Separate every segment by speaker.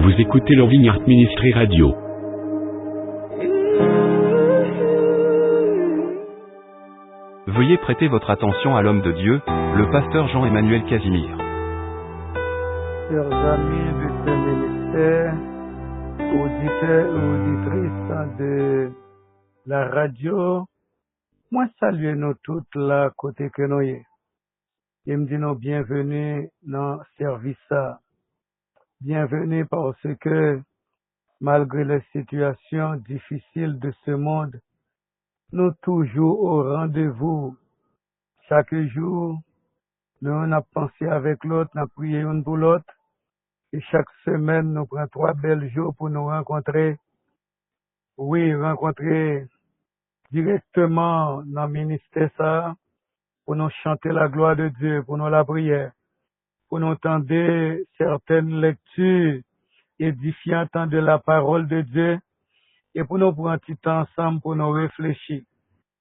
Speaker 1: Vous écoutez le Vineyard Ministry Radio.
Speaker 2: Veuillez prêter votre attention à l'homme de Dieu, le pasteur Jean-Emmanuel Casimir.
Speaker 3: Chers amis de ce ministère, auditeurs et auditrices de la radio, moi saluer nous toutes là côté que nous y est. Et me dit nous bienvenue dans le service. Bienvenue parce que malgré les situations difficiles de ce monde, nous toujours au rendez-vous. Chaque jour, nous on a pensé avec l'autre, nous avons prié une pour l'autre. Et chaque semaine, nous prenons 3 belles jours pour nous rencontrer. Oui, rencontrer directement dans le ministère ça, pour nous chanter la gloire de Dieu, pour nous la prière, pour nous entendre certaines lectures édifiantes de la parole de Dieu et pour nous prendre un petit temps ensemble pour nous réfléchir.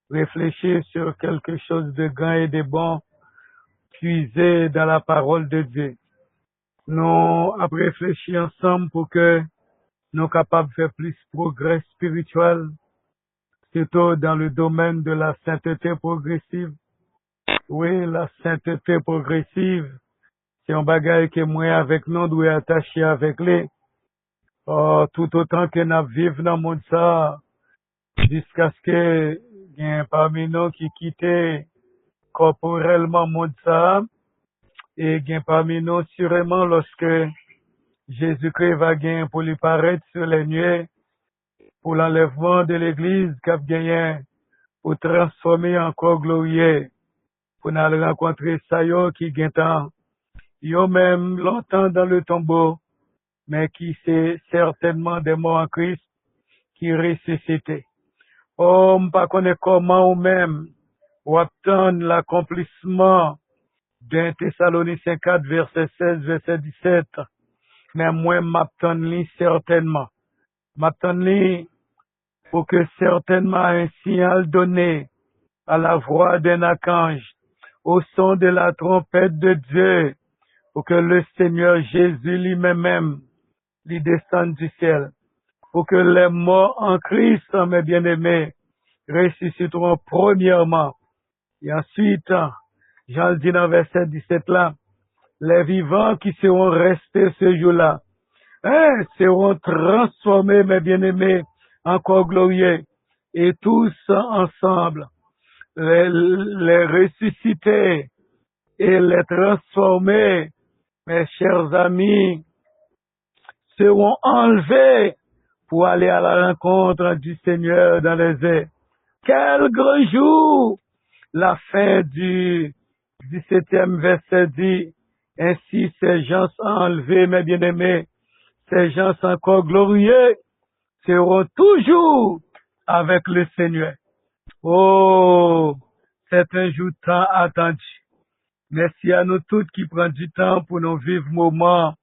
Speaker 3: Réfléchir sur quelque chose de grand et de bon puisé dans la parole de Dieu. Nous avons réfléchi ensemble pour que nous soyons capables de faire plus progrès spirituel, surtout dans le domaine de la sainteté progressive. Oui, la sainteté progressive, c'est un bagage que moi avec nous doit attacher avec lui. Tout autant que nous vivons dans le monde ça, jusqu'à ce que il y ait parmi nous qui quittent corporellement le monde ça, et il y a parmi nous sûrement lorsque Jésus-Christ va gagner pour lui paraître sur les nuées, pour l'enlèvement de l'Église, qui a gagné pour transformer encore glorieux, pour nous rencontrer ça qui gagne temps, yo même longtemps dans le tombeau, mais qui c'est certainement des morts en Christ qui ressuscitent. On ne connaît pas comment ou même ou attendre l'accomplissement d'un Thessaloniciens 4, verset 16, verset 17. Mais moi, m'attendre certainement. M'attendre pour que certainement un signal donné à la voix d'un archange, au son de la trompette de Dieu, pour que le Seigneur Jésus lui-même lui descende du ciel. Pour que les morts en Christ, mes bien-aimés, ressusciteront premièrement. Et ensuite, Jean le dit dans verset 17 là, les vivants qui seront restés ce jour-là, seront transformés, mes bien-aimés, encore glorieux. Et tous ensemble, les ressuscités et les transformés, mes chers amis, seront enlevés pour aller à la rencontre du Seigneur dans les airs. Quel grand jour! La fin du 17e verset dit, ainsi ces gens enlevés, mes bien-aimés, ces gens encore glorieux, seront toujours avec le Seigneur. Oh, c'est un jour tant attendu. Merci à nous tous qui prennent du temps pour nous vivre moment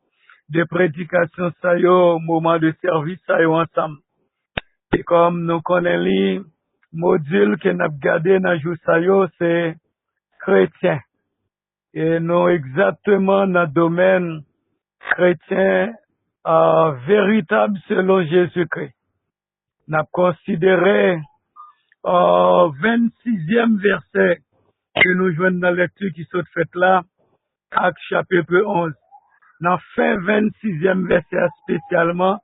Speaker 3: de prédication, ça y est, moment de service, ça y est, ensemble. Et comme nous connaissons le module que nous avons gardé dans le jour, ça y est, c'est chrétien. Et nous exactement dans le domaine chrétien véritable selon Jésus-Christ. Nous avons considéré 26e verset que nous jouons dans la lecture qui sont faite là, Actes chapitre 11. Dans fin 26e verset spécialement,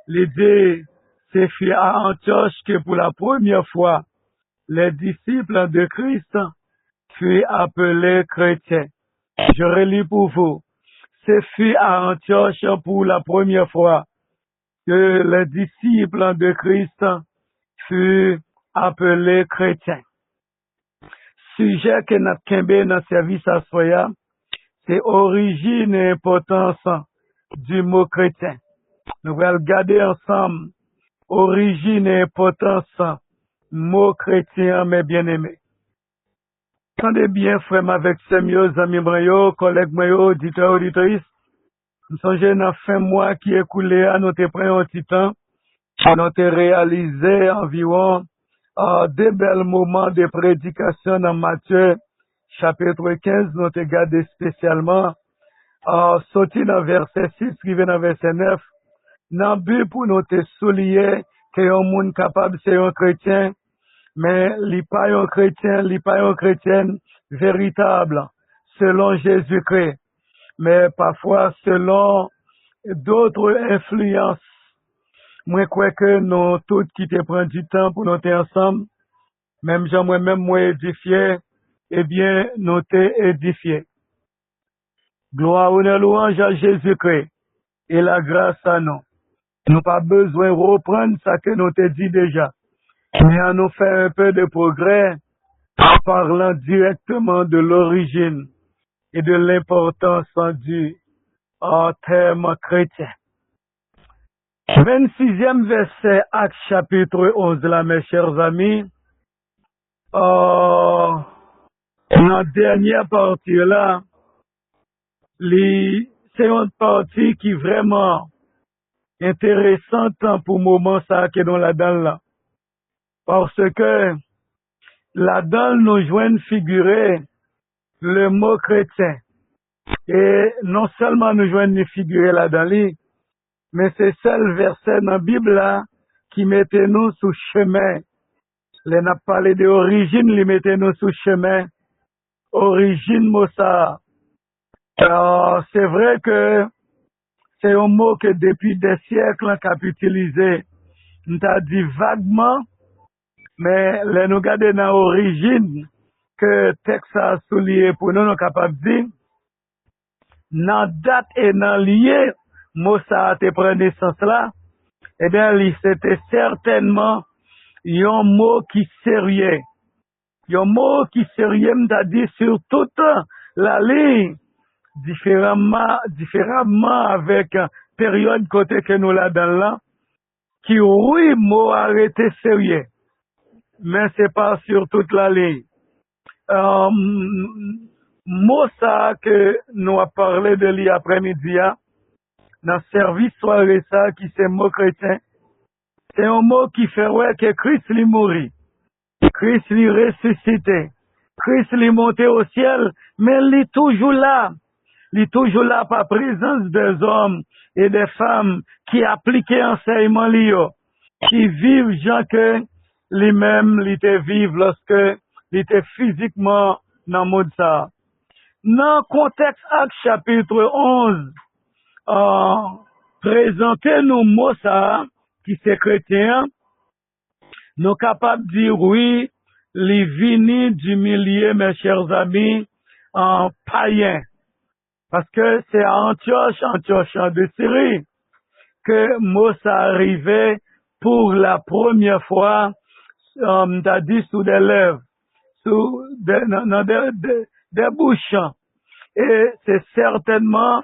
Speaker 3: l'idée c'est fait à Antioche que pour la première fois, les disciples de Christ furent appelés chrétiens. Je relis pour vous. C'est fait à Antioche pour la première fois que les disciples de Christ furent appelés chrétiens. Sujet que nous avons dans le service à Soya, c'est origine et importance du mot chrétien. Nous allons regarder ensemble origine et importance mot chrétien, mes bien-aimés. Attendez bien, frère, avec ces mieux amis, collègues, auditeurs, auditrices. Nous sommes dans la fin mois qui est écoulé à notre pris un petit temps. Nous avons réalisé environ 2 belles moments de prédication dans Matthieu, chapitre 15. Nous avons gardé spécialement sorti dans verset 6, arrivé dans verset 9. nan but pour nous te soulier que un monde capable c'est un chrétien, mais li pas un chrétien, li pas un chrétienne véritable selon Jésus-Christ, mais parfois selon d'autres influences. Moi crois que nous tous qui te prend du temps pour nous être ensemble, même Jean moi-même moi édifié, eh bien nous t'es édifié. Gloire, honneur, louange à Jésus-Christ et la grâce à nous. Nous pas besoin de reprendre ça que nous te dit déjà, mais à nous faire un peu de progrès en parlant directement de l'origine et de l'importance due en termes chrétiens. 26e verset, Actes chapitre 11, là, mes chers amis. Dans la dernière partie là, c'est une partie qui est vraiment intéressante pour le moment ça que dans la dalle là. Parce que la dalle nous joint figurer le mot chrétien. Et non seulement nous joignent figurer la dalle, mais c'est seul verset dans la Bible là qui mettait nous sous chemin. Les n'a parlé de origine, les mettait nous sous chemin. Origine mot ça. Alors, c'est vrai que c'est un mot que depuis des siècles on a utilisé. On t'a dit vaguement, mais les nous garder dans l'origine que texte a souligné pour nous, nous sommes capables de dire, dans date et dans lié, mot ça a été pris naissance là, eh bien, c'était certainement un mot qui sérieux. Un mot qui sérieux, m'a dit sur toute la ligne, différemment avec période côté que nous là dans là, qui oui, mot arrêté sérieux. Mais c'est pas sur toute la ligne. Mot ça que nous a parlé de l'après-midi, dans le service soirée ça, qui c'est mot chrétien, c'est un mot qui fait ouais que Christ lui mourit, Christ lui ressuscité, Christ lui monté au ciel, mais il est toujours là. Il est toujours là par présence des hommes et des femmes qui appliquent enseignement lié, qui vivent gens que lui-même il était vivre lorsque il était physiquement dans le monde ça. Dans le contexte Actes chapitre 11, présenter nous mots ça, qui c'est chrétien, nous capables de dire oui, les vini du milieu, mes chers amis, en païen. Parce que c'est à Antioche de Syrie, que mot ça arrivait pour la première fois, t'as dit sous des lèvres, sous des bouches. Et c'est certainement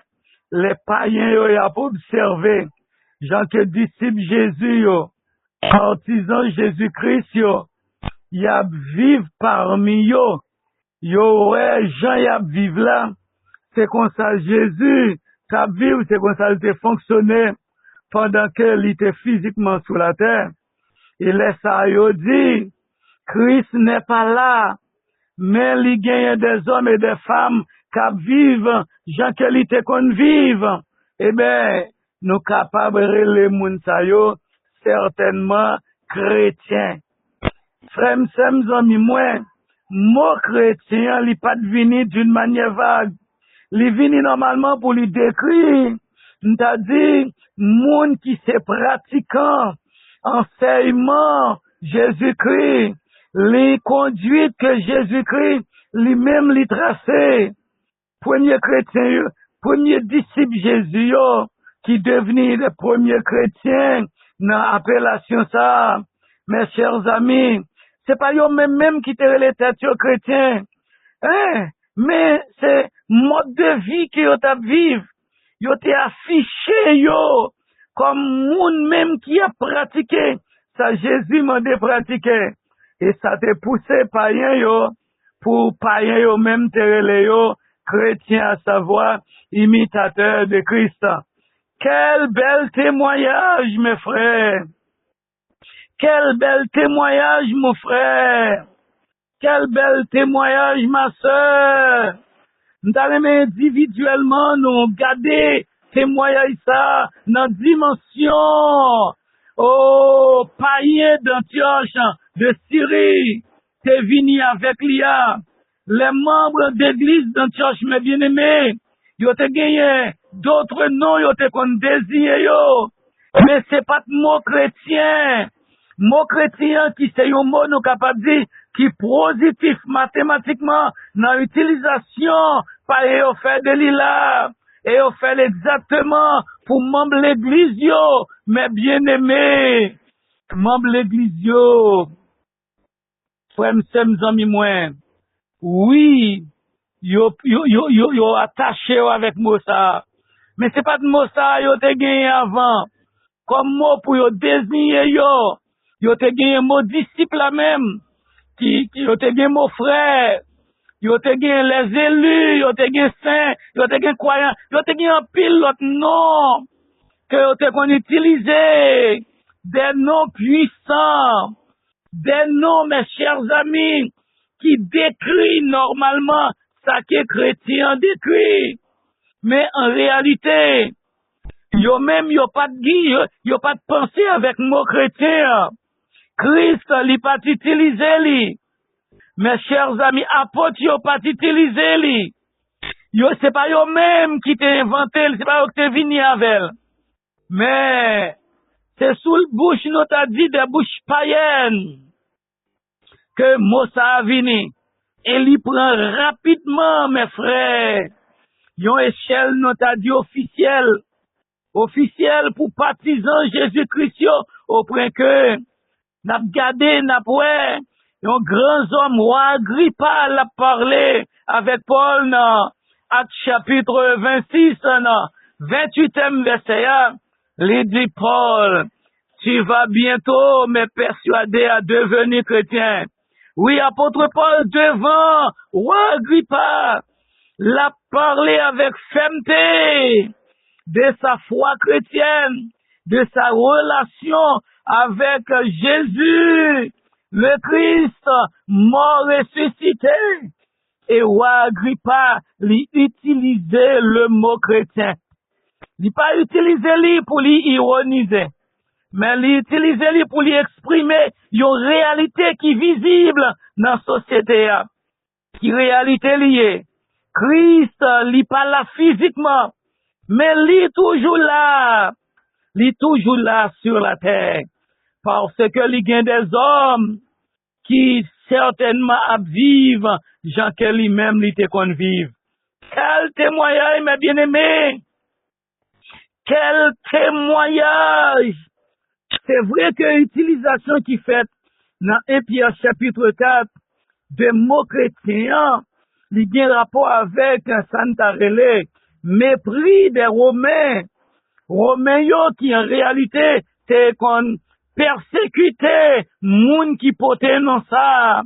Speaker 3: les païens qui ont observé, gens que disciples Jésus, partisans Jésus-Christ, y a vivre parmi eux, ouais, gens y a vivre là, c'est comme ça Jésus, qu'a vivre, c'est comme ça il était fonctionné pendant qu'il était physiquement sur la terre. Et les ça dit, Christ n'est pas là, mais il y a des hommes et des femmes qui vivent, gens qui étaient qu'on vivent. Eh bien, nous capables de les moun sa yo, certainement chrétiens. Frère, mes amis, moi, mot chrétien, il pas venu d'une manière vague. Il venu normalement pour lui décrire, c'est-à-dire, moun qui se pratiquant, enseignement, Jésus-Christ, les conduites que Jésus-Christ lui-même lui tracé. Premier chrétien, premier disciple Jésus, qui devenait le premier chrétien dans l'appellation ça. Mes chers amis, c'est pas eux même qui te les têtes chrétiens. Hein? Mais c'est mode de vie que vous avez vivre. Vous avez affiché comme moun même qui a pratiqué. Ça Jésus m'a dit pratiquer. Et ça te poussé païen pour païen même te relé chrétien, à savoir imitateur de Christ. Quel bel témoignage, mes frères! Quel bel témoignage, mon frère! Quel bel témoignage, ma sœur! Nous allons individuellement nous garder témoignage ça dans dimension. Oh, païen d'Antioche, de Syrie, t'es venu avec l'IA. Les membres d'église d'Antioche, mes bien-aimés, yo te gagné d'autres noms, yo te kon désigné yo. Mais c'est pas de mot chrétien. Mot chrétien qui c'est un mot nous capable de dire qui positif mathématiquement dans l'utilisation par yo fait de l'IA. Et yo fait exactement pour membre l'église yo, mes bien-aimés. Membre l'église yo. Frère m'sem zami moi. Oui, yo attaché avec mot ça. Mais c'est pas de mot ça yo te gagné avant. Comme mot pour yo désigner yo. Yo te gagné mot disciple la même. Qui yo te gagné mot frère. Yo te gagné les élus, yo te gagné saints, yo te gagné croyants, yo te gagné un pile l'autre nom. Que yo te qu'on utiliser. Des noms puissants. Des noms, mes chers amis, qui décrit normalement ça que chrétien décrit. Mais en réalité, yo même yo pas de pensée avec mot chrétien. Christ li pas utilisé li. Mes chers amis, apôtres yo pas utilisé li. Yo c'est pas yo même qui t'a inventé, c'est pas yo qui t'es venu avec. Mais c'est sous le bouche nous t'a dit des bouches païennes que Moussa a venu. Et il prend rapidement, mes frères, yon échelle, nous t'a dit officielle pour partisans Jésus-Christ, au point que, n'a gardé, n'a ouais, yon grand homme, roi Agrippa, l'a parlé avec Paul, dans Acte chapitre 26, dans 28e verset, il dit Paul, tu vas bientôt me persuader à devenir chrétien. Oui, apôtre Paul devant roi Agrippa l'a parlé avec fermeté de sa foi chrétienne, de sa relation avec Jésus, le Christ, mort ressuscité. Et roi Agrippa lui utilisait le mot chrétien. Il pas utilisé lui pour lui ironiser. Mais l'utiliser pour lui exprimer une réalité qui est visible dans la société. Qui réalité liée. Christ, il pas là physiquement, mais il est toujours là. Il est toujours là sur la terre. Parce que il y a des hommes qui certainement vivent, Jean que lui-même il te qu'on vive. Quel témoignage, mes bien-aimés! Quel témoignage! C'est vrai que l'utilisation qui fait dans 1 Pierre chapitre 4 de mots chrétiens, il y a un rapport avec Santa Relé, mépris des Romains. Romains qui en réalité t'es qu'on persécuté, moun qui potait non ça.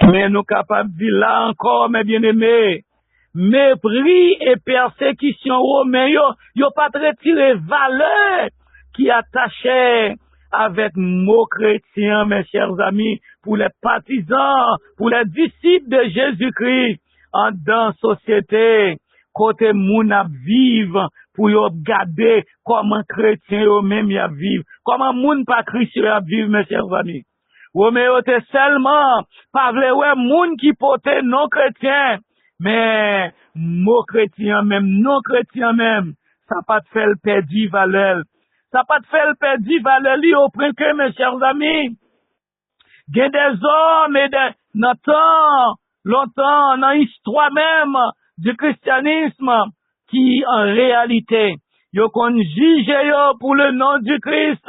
Speaker 3: Mais nous capables de dire là encore, mes bien-aimés, mépris et persécution Romains, yo pas retiré valeur qui attachait avec mots chrétiens, mes chers amis, pour les partisans, pour les disciples de Jésus-Christ, en dans société, côté moun a vivre, pour yo garder comment chrétiens yo même y a vivre, comment moun pas chrétien a vivre, mes chers amis. Roméo te seulement, pas vle ouais moun qui pote non chrétien, mais mots chrétiens même, non chrétiens même, ça pas te fait le perdre valeur. Ça pas te fait le perdre valeur li au point que, mes chers amis, il y a des hommes et longtemps, dans l'histoire même du christianisme, qui en réalité, yo kon juge yo pour le nom du Christ,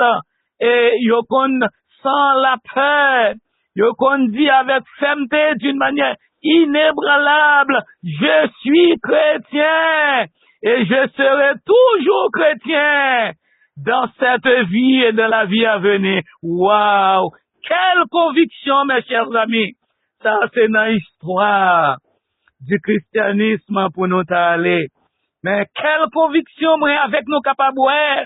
Speaker 3: et yo kon sans la peur, yo kon dit avec fermeté d'une manière inébranlable, je suis chrétien, et je serai toujours chrétien dans cette vie et dans la vie à venir. Waouh! Quelle conviction, mes chers amis! Ça, c'est dans l'histoire du christianisme pour nous aller. Mais quelle conviction, moi, avec nous capables, à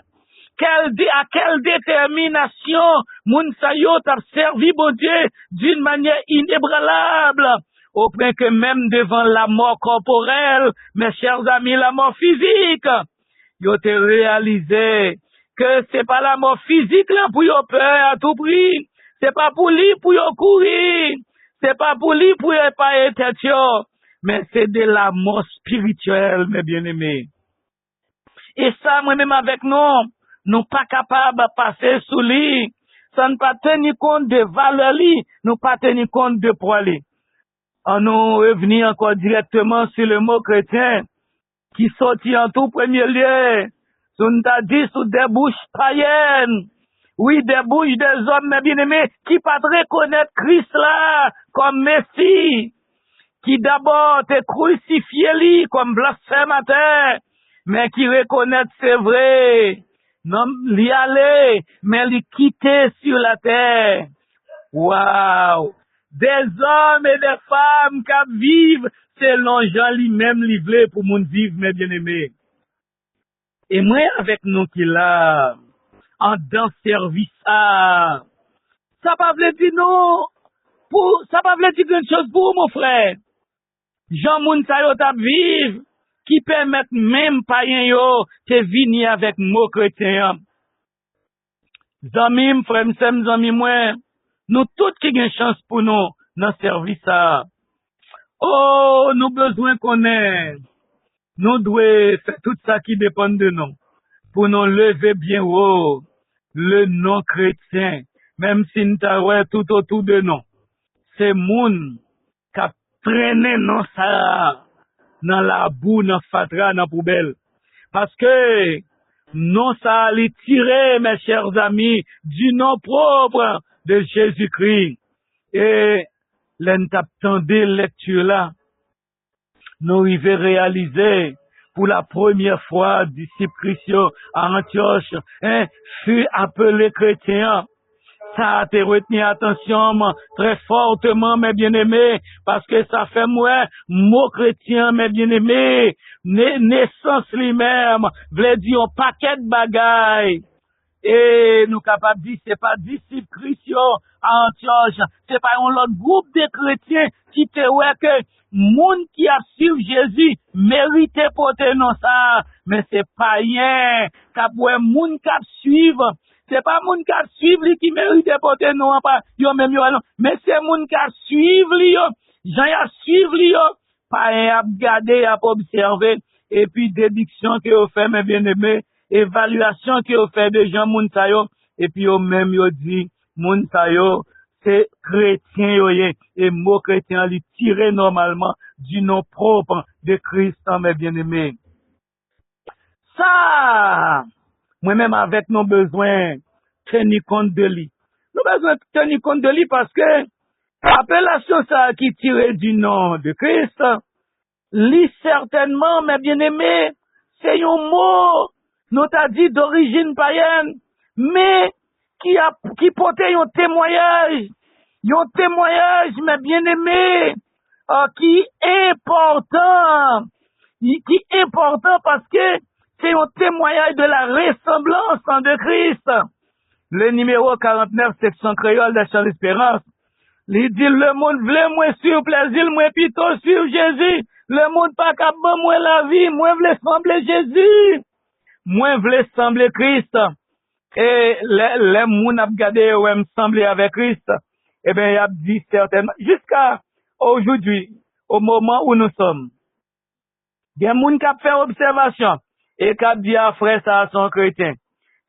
Speaker 3: quelle détermination, moun sa yo t'a servi, bon Dieu, d'une manière inébranlable, au point que même devant la mort corporelle, mes chers amis, la mort physique, yo te réalisé que c'est pas la mort physique là pour yo peur à tout prix. C'est pas pour lui pour yo courir. C'est pas pour lui pour yo pas tête yo. Mais c'est de la mort spirituelle, mes bien-aimés. Et ça, moi-même avec nous pas capables de passer sous lui. Ça ne pas tenir compte de valeur li, nous pas tenir compte de poids li. On nous revient encore directement sur le mot chrétien, qui sortit en tout premier lieu. On t'a dit sous des bouches païennes. Oui, des bouches des hommes, mes bien-aimés, qui pas reconnaître Christ là, comme Messie, qui d'abord te crucifié lui, comme blasphémateur, mais qui reconnaître c'est vrai. Non, l'y aller, mais l'y quitter sur la terre. Waouh! Des hommes et des femmes qui vivent selon Jean lui-même livré pour mon vivre, mes bien-aimés. Et moi, avec nous qui là, en dans service ça pas veut dire non, ça pas veut dire quelque chose pour mon frère. Jean moun sa yo tap vive, qui permettent même païen yo te venir avec mot chrétien. Zami, frère, zami moi, nous tous qui gen chance pour nous dans service ça. Oh, nous besoin connaître. Nous devons faire tout ça qui dépend de nous. Pour nous lever bien haut le nom chrétien, même si nous avons tout autour de nous. C'est moun qui a traîné non ça dans la boue, dans fatra, dans la poubelle. Parce que non ça allait tirer, mes chers amis, du nom propre de Jésus-Christ. Et l'entendez lecture là, nous arrivons réaliser pour la première fois, disciple Christian à Antioche, fut appelé chrétien. Ça a été retenu attention très fortement, mes bien-aimés, parce que ça fait moi, mot chrétien, mes bien-aimés, naissance lui-même, veut dire un paquet de bagailles. Et nous capables de dire, c'est pas disciple Christian à Antioche, c'est pas un autre groupe de chrétiens qui te ouais que monde qui a suivi Jésus méritait porter non ça, mais c'est pas rien, cap ouais monde qui a suivre. C'est pas moun qui suivre lui qui mérite porter non pas yo même yo non, mais c'est moun qui suivre lui yo, Jean a suivre lui yo, pas a regarder a observer et puis déduction que yo fait mes bien-aimés, évaluation que yo fait de Jean moun sa yo et puis yo même yo dit moun sa yo c'est chrétien yo et mot chrétien lui tiré normalement du nom propre de Christ mes bien-aimés. Ça moi-même avec nos besoins, tenir compte de lui. Nous besoin tenir compte de lui parce que l'appellation ça qui tire du nom de Christ, lui certainement, mes bien-aimés, c'est un mot, nous t'a dit d'origine païenne, mais qui portait un témoignage, mes bien-aimés, qui est important parce que c'est un témoignage de la ressemblance de Christ. Le numéro 49, section créole de Chant l'Espérance. Il dit, le monde voulait moins sur plaisir, moins plutôt sur Jésus. Le monde pas capable moins la vie, moins voulait sembler Jésus. Moins voulait sembler Christ. Et les moun ap gade ou me sembler avec Christ. Eh bien, il a dit certainement, jusqu'à aujourd'hui, au moment où nous sommes. Il y a moun qui a fait observation. Et qu'a dit à frère ça son chrétien.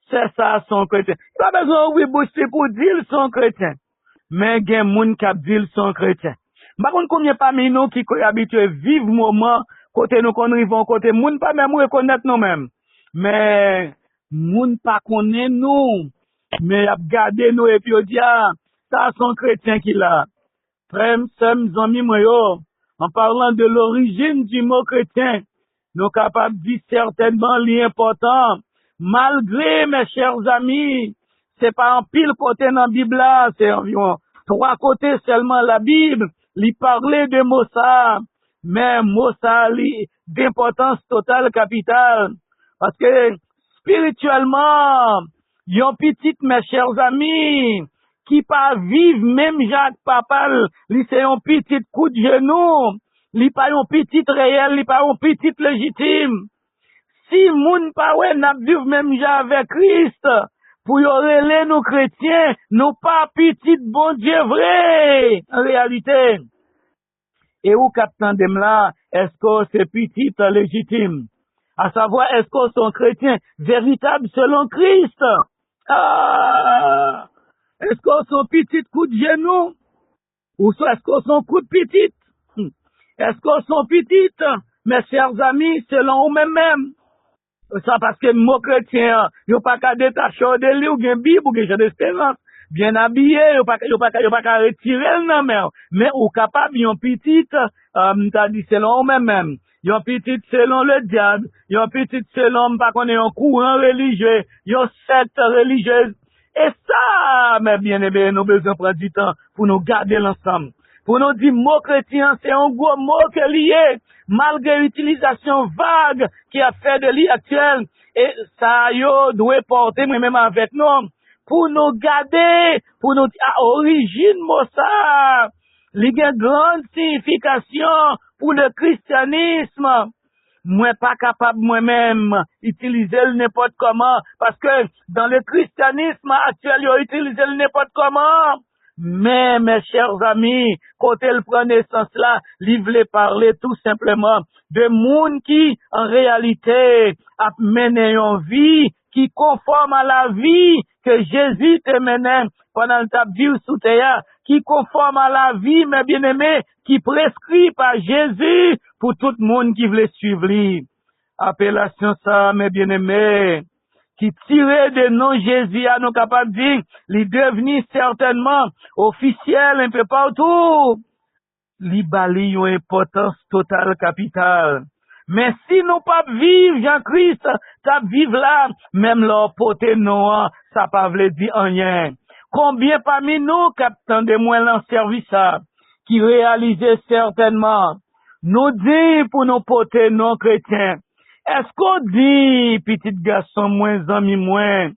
Speaker 3: C'est ça son chrétien. Il pas besoin de bouche pour dire son chrétien. Mais il y a des gens qui disent son chrétien. Par contre, combien parmi nous qui habitués vivre moment, côté nous qu'on arrivons, côté moun pas même reconnaître nous-mêmes. Mais moun pas connaît nous. Mais a gardé nous et puis on dit, ça son chrétien qui l'a. Frère, sommes amis moi en parlant de l'origine du mot chrétien. Nous capables de dire certainement l'important. Malgré, mes chers amis, c'est pas en pile côté dans la Bible là, c'est environ 3 côtés seulement la Bible, lui parler de mots ça, mais mots ça, d'importance totale, capitale. Parce que, spirituellement, yon petit, mes chers amis, qui pas vivre même Jacques Papal, lui c'est un petit coup de genou, li pas un petit réel, li pas un petit légitime. si moun pa wè n'a vivre même jan avec Christ, pour y relè nous chrétiens, nous pas petit bon Dieu vrai, en réalité. Et où qu'attendem là, est-ce que c'est petit légitime? À savoir, est-ce qu'on sont chrétiens véritables selon Christ? Ah! Est-ce qu'on sont petits coups de genoux? Ou est-ce qu'on sont coups de petites? Est-ce qu'on sont petites, mes chers amis, selon vous-même? Ça parce que mon chrétien, yo pas qu'à détacher de lui ou bien Bible ou bien d'espérance. Bien habillé, yo pas qu'à retirer non mais ou capable yon petite, t'as dit selon vous-même. Yon petite selon le diable, yon petite selon pas qu'on est un courant religieux, yon secte religieuse. Et ça, mes bien-aimés, nous besoin prendre du temps pour nous garder l'ensemble. Pour nous dire, mot chrétien, c'est un gros mot que lié, malgré l'utilisation vague qui a fait de lui actuel. Et ça, yo, doit porter moi-même avec nous. Pour nous garder, pour nous dire, à origine, mot ça, il y a une grande signification pour le christianisme. Moi pas capable moi-même utiliser le n'importe comment parce que dans le christianisme actuel, ils utilisent le n'importe comment. Mais mes chers amis, quand elle prend naissance là, il voulait parler tout simplement de monde qui en réalité a mené une vie qui conforme à la vie que Jésus te menait pendant le vie sous terre, qui conforme à la vie, mes bien-aimés, qui prescrit par Jésus pour tout le monde qui veut suivre lui. Appellation ça, mes bien-aimés, qui tirait de nom Jésus à nous capables de dire, il est devenu certainement officiel un peu partout. Il bali une importance totale capitale. Mais si nous pas vivre Jean-Christ, ça vivre là, même leur poté non, ça pas veut dire rien. Combien parmi nous captons de moins l'en service ça, qui réalisait certainement, nous dit pour nos potés non chrétiens, est-ce qu'on dit, petit garçon moins ami moins,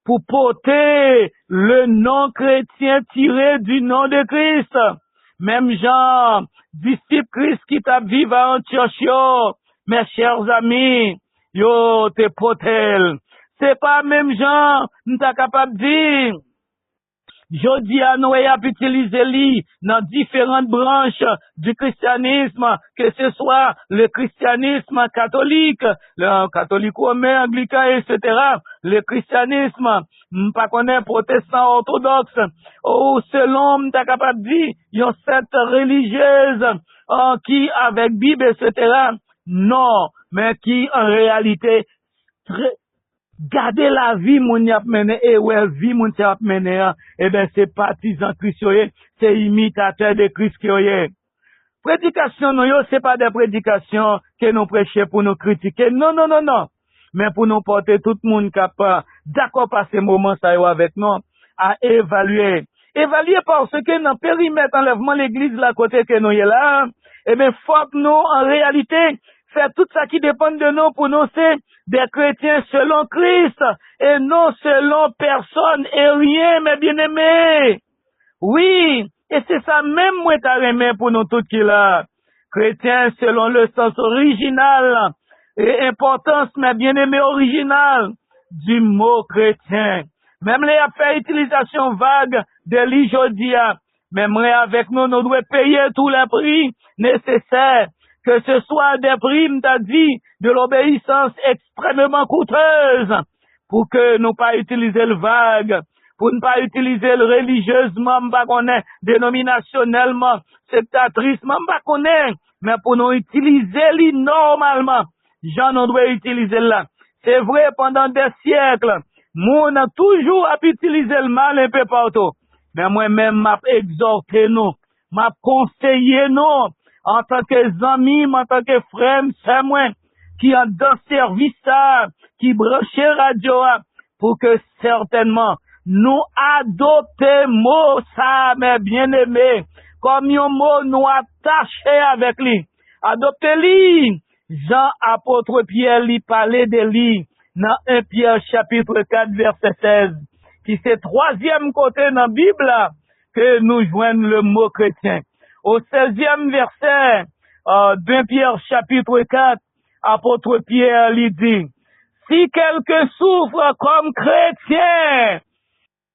Speaker 3: pour porter le nom chrétien tiré du nom de Christ? Même Jean, disciple Christ qui t'a vivé à Antioche, mes chers amis, yo te potel. C'est pas même Jean, nous t'as capable de dire. Jodi à nous a utilisé lui dans différentes branches du christianisme, que ce soit le christianisme catholique, le catholique romain, anglican, etc. Le christianisme, pas connaît protestant orthodoxe, ou selon, t'as capable de dire, yon secte religieuse, qui avec Bible, etc. Non, mais qui en réalité, garder la vie moun y ap mené et ouais vie moun y ap mené eh ben c'est partisan Christ yoye, c'est imitateur de Christ yoye. Prédication nous yo c'est pas des prédications que nous prêchons pour nous critiquer. Non. Mais pour nous porter tout le monde capable d'accord passer moment ça yo avec nous à évaluer. Évaluer parce que dans périmètre enlèvement l'église là côté que nous y là, eh ben faut que nous en réalité faire tout ça qui dépend de nous pour nous c'est des chrétiens selon Christ et non selon personne et rien, mes bien-aimés. Oui, et c'est ça même moi t'as remis pour nous tous qui là. Chrétiens selon le sens original et importance, mes bien-aimés, original du mot chrétien. Même les a fait utilisation vague de l'Ijodia. Même avec nous devons payer tous les prix nécessaires. Que ce soit des primes, t'as dit, de l'obéissance extrêmement coûteuse, pour que nous pas utiliser le vague, pour ne pas utiliser le religieusement, pas qu'on est dénominationnellement, sectatrice, pas qu'on est, mais pour nous utiliser les normalement. J'en dois utiliser là. C'est vrai, pendant des siècles, moi, on a toujours utilisé le mal un peu partout. Mais moi-même, m'a exhorté nous, m'a conseillé nous, en tant que amis, en tant que frère, c'est moi, qui en dans service ça, qui branche radio, pour que certainement, nous adopter mot ça, mes bien-aimés, comme un mot nous attaché avec lui. Adopter lui. Jean apôtre Pierre lui parlait de lui dans 1 Pierre chapitre 4 verset 16, qui c'est troisième côté dans la Bible que nous joignons le mot chrétien. Au 16e verset d'Un Pierre chapitre 4, apôtre Pierre lui dit, Si quelqu'un souffre comme chrétien,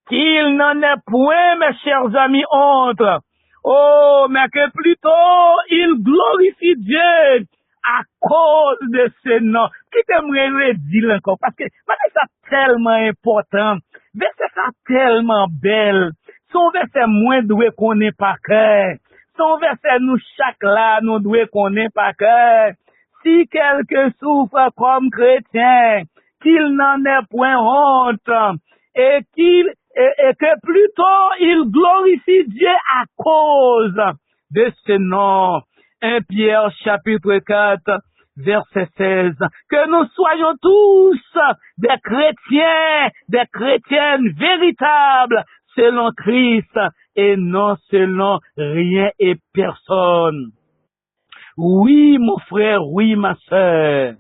Speaker 3: qu'il n'en ait point, mes chers amis, honte. Oh, mais que plutôt il glorifie Dieu à cause de ce nom. Qui t'aimerait dire encore? Parce que ça tellement important. Verset ça tellement belle. Son verset moins doué qu'on est par cœur. Son verset nous chaque là, nous doué qu'on est par cœur. Si quelqu'un souffre comme chrétien, qu'il n'en ait point honte, et que plutôt il glorifie Dieu à cause de ce nom. 1 Pierre chapitre 4, verset 16. Que nous soyons tous des chrétiens, des chrétiennes véritables selon Christ et non selon rien et personne. Oui, mon frère, oui, ma sœur.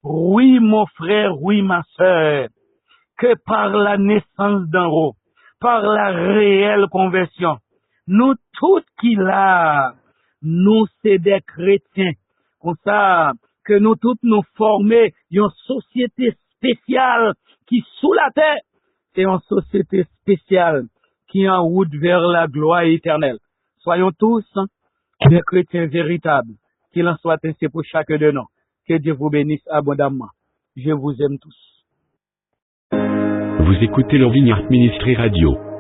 Speaker 3: Oui, mon frère, oui, ma sœur. Que par la naissance d'en haut, par la réelle conversion, nous tous qui là, nous c'est des chrétiens. Comme ça, que nous tous nous former une société spéciale qui sous la terre, c'est une société spéciale qui en route vers la gloire éternelle. Soyons tous des chrétiens véritables. Qu'il en soit ainsi pour chacun de nous. Que Dieu vous bénisse abondamment. Je vous aime tous.
Speaker 1: Vous écoutez le Vigneault Ministry Radio.